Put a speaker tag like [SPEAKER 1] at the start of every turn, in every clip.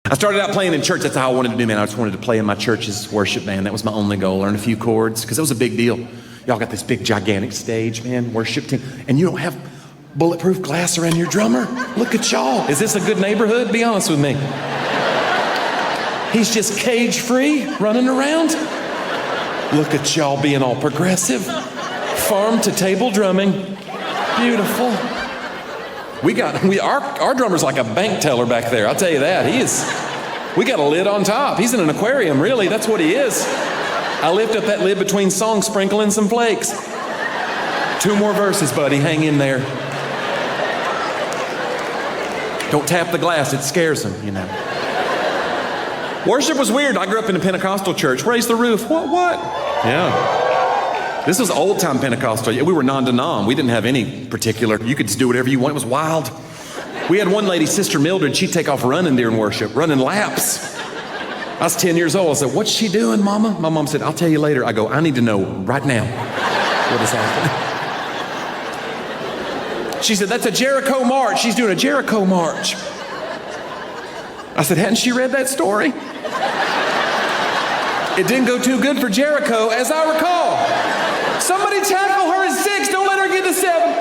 [SPEAKER 1] I started out playing in church. That's how I wanted to do, man. I just wanted to play in my church's worship band. That was my only goal. Learn a few chords, because it was a big deal. Y'all got this big, gigantic stage, man, worship team, and you don't have bulletproof glass around your drummer? Look at y'all. Is this a good neighborhood? Be honest with me. He's just cage-free, running around. Look at y'all being all progressive. Farm to table drumming. Beautiful. Our drummer's like a bank teller back there, I'll tell you that. We got a lid on top. He's in an aquarium, really. That's what he is. I lift up that lid between songs, sprinkling some flakes. 2 more verses, buddy. Hang in there. Don't tap the glass. It scares him, you know. Worship was weird. I grew up in a Pentecostal church. Raise the roof. What? Yeah. This was old-time Pentecostal. We were non-denom. We didn't have any particular. You could just do whatever you want. It was wild. We had one lady, Sister Mildred. She'd take off running during worship, running laps. I was 10 years old. I said, "What's she doing, Mama?" My mom said, "I'll tell you later." I go, "I need to know right now what is happening." She said, "That's a Jericho march. She's doing a Jericho march." I said, "Hadn't she read that story?" It didn't go too good for Jericho, as I recall. Somebody tackle her at 6. Don't let her get to 7.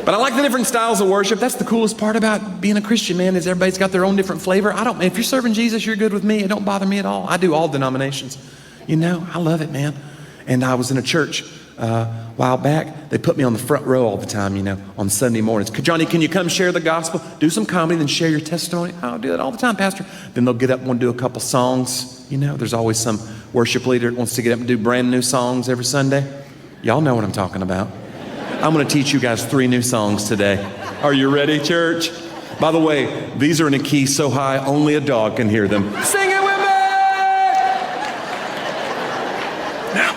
[SPEAKER 1] But I like the different styles of worship. That's the coolest part about being a Christian, man, is everybody's got their own different flavor. If you're serving Jesus, you're good with me. It don't bother me at all. I do all denominations. You know, I love it, man. And I was in a church a while back. They put me on the front row all the time, you know, on Sunday mornings. "Johnny, can you come share the gospel? Do some comedy, then share your testimony." "I'll do that all the time, Pastor." Then they'll get up and want to do a couple songs. You know, there's always some worship leader that wants to get up and do brand new songs every Sunday. Y'all know what I'm talking about. I'm going to teach you guys 3 new songs today. Are you ready, church? By the way, these are in a key so high, only a dog can hear them. Sing it with me! Now,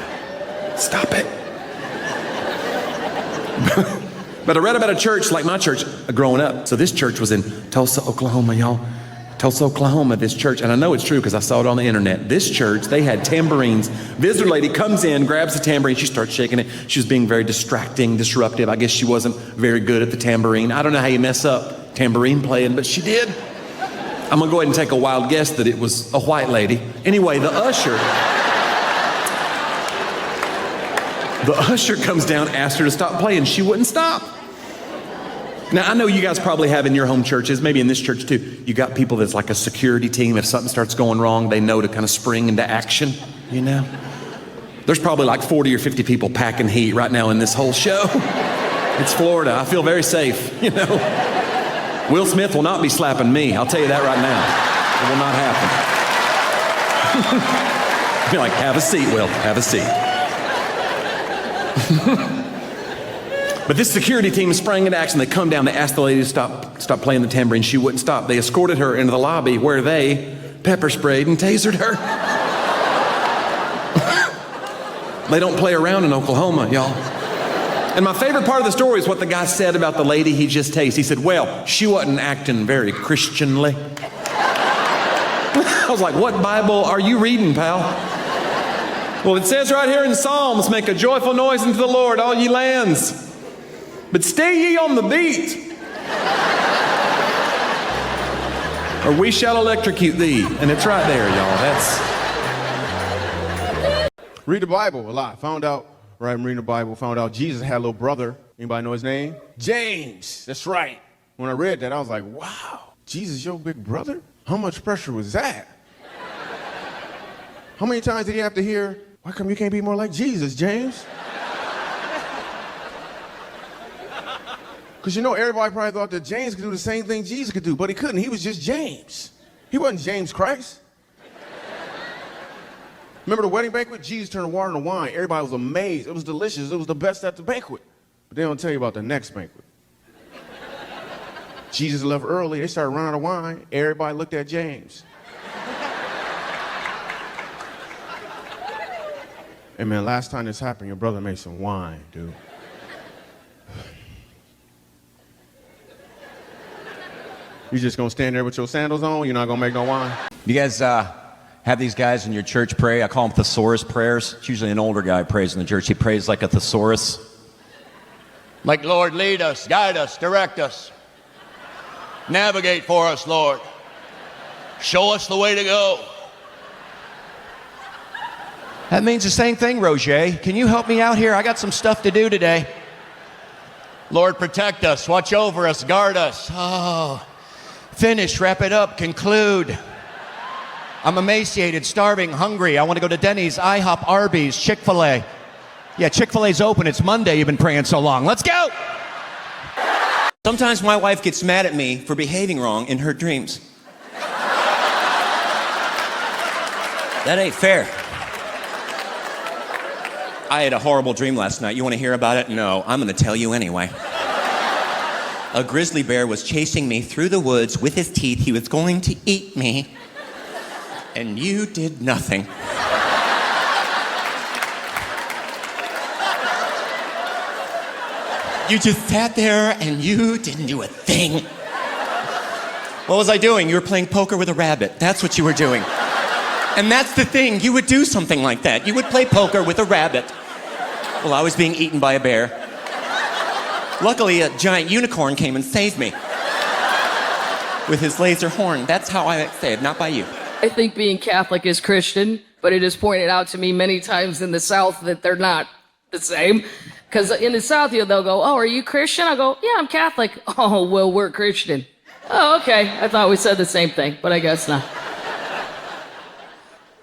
[SPEAKER 1] stop it. But I read about a church like my church growing up. So this church was in Tulsa, Oklahoma, y'all. Tulsa, Oklahoma, this church, and I know it's true because I saw it on the internet. This church, they had tambourines. Visitor lady comes in, grabs the tambourine, she starts shaking it. She was being very distracting, disruptive. I guess she wasn't very good at the tambourine. I don't know how you mess up tambourine playing, but she did. I'm gonna go ahead and take a wild guess that it was a white lady. Anyway, the usher comes down, asked her to stop playing. She wouldn't stop. Now, I know you guys probably have in your home churches, maybe in this church too, you got people that's like a security team. If something starts going wrong, they know to kind of spring into action, you know? There's probably like 40 or 50 people packing heat right now in this whole show. It's Florida. I feel very safe, you know? Will Smith will not be slapping me. I'll tell you that right now. It will not happen. Be like, "Have a seat, Will. Have a seat." But this security team sprang into action. They come down, they asked the lady to stop playing the tambourine. She wouldn't stop. They escorted her into the lobby where they pepper sprayed and tasered her. They don't play around in Oklahoma, y'all. And my favorite part of the story is what the guy said about the lady he just tased. He said, "Well, she wasn't acting very Christianly." I was like, "What Bible are you reading, pal?" "Well, it says right here in Psalms, 'Make a joyful noise unto the Lord, all ye lands. But stay ye on the beat, or we shall electrocute thee." And it's right there, y'all.
[SPEAKER 2] Read the Bible a lot. Found out, right, I'm reading the Bible, found out Jesus had a little brother. Anybody know his name? James. That's right. When I read that, I was like, wow, Jesus, your big brother? How much pressure was that? How many times did he have to hear, "Why come you can't be more like Jesus, James?" Because you know, everybody probably thought that James could do the same thing Jesus could do, but he couldn't. He was just James. He wasn't James Christ. Remember the wedding banquet? Jesus turned water into wine. Everybody was amazed. It was delicious. It was the best at the banquet. But they don't tell you about the next banquet. Jesus left early. They started running out of wine. Everybody looked at James. Hey, man, last time this happened, your brother made some wine, dude. You just gonna stand there with your sandals on? You're not gonna make no wine?
[SPEAKER 3] You guys have these guys in your church pray. I call them thesaurus prayers. It's usually an older guy prays in the church. He prays like a thesaurus. Like, Lord, lead us, guide us, direct us. Navigate for us, Lord. Show us the way to go. That means the same thing, Roger. Can you help me out here? I got some stuff to do today. Lord, protect us, watch over us, guard us. Oh, finish, wrap it up, conclude. I'm emaciated, starving, hungry. I want to go to Denny's, IHOP, Arby's, Chick-fil-A. Yeah, Chick-fil-A's open. It's Monday. You've been praying so long. Let's go! Sometimes my wife gets mad at me for behaving wrong in her dreams. That ain't fair. I had a horrible dream last night. You want to hear about it? No, I'm going to tell you anyway. A grizzly bear was chasing me through the woods with his teeth. He was going to eat me. And you did nothing. You just sat there and you didn't do a thing. What was I doing? You were playing poker with a rabbit. That's what you were doing. And that's the thing, you would do something like that. You would play poker with a rabbit. Well, I was being eaten by a bear. Luckily, a giant unicorn came and saved me. With his laser horn. That's how I got saved, not by you.
[SPEAKER 4] I think being Catholic is Christian, but it is pointed out to me many times in the South that they're not the same. Because in the South, they'll go, oh, are you Christian? I go, yeah, I'm Catholic. Oh, well, we're Christian. Oh, okay. I thought we said the same thing, but I guess not.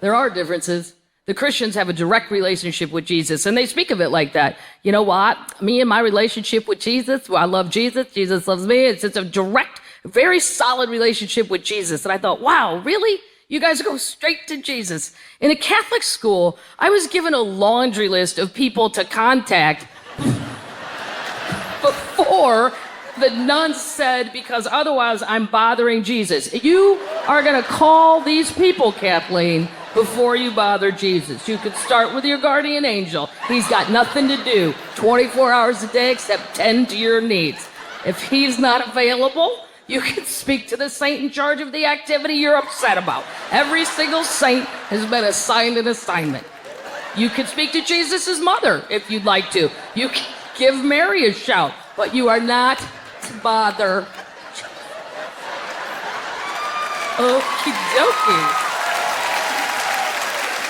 [SPEAKER 4] There are differences. The Christians have a direct relationship with Jesus, and they speak of it like that. You know what? Me and my relationship with Jesus, well, I love Jesus. Jesus loves me. It's a direct, very solid relationship with Jesus. And I thought, wow, really? You guys go straight to Jesus. In a Catholic school, I was given a laundry list of people to contact before the nuns said, because otherwise I'm bothering Jesus. You are going to call these people, Kathleen, before you bother Jesus. You could start with your guardian angel. He's got nothing to do 24 hours a day except tend to your needs. If he's not available, you can speak to the saint in charge of the activity you're upset about. Every single saint has been assigned an assignment. You can speak to Jesus' mother if you'd like to. You can give Mary a shout, but you are not to bother. Okie dokie.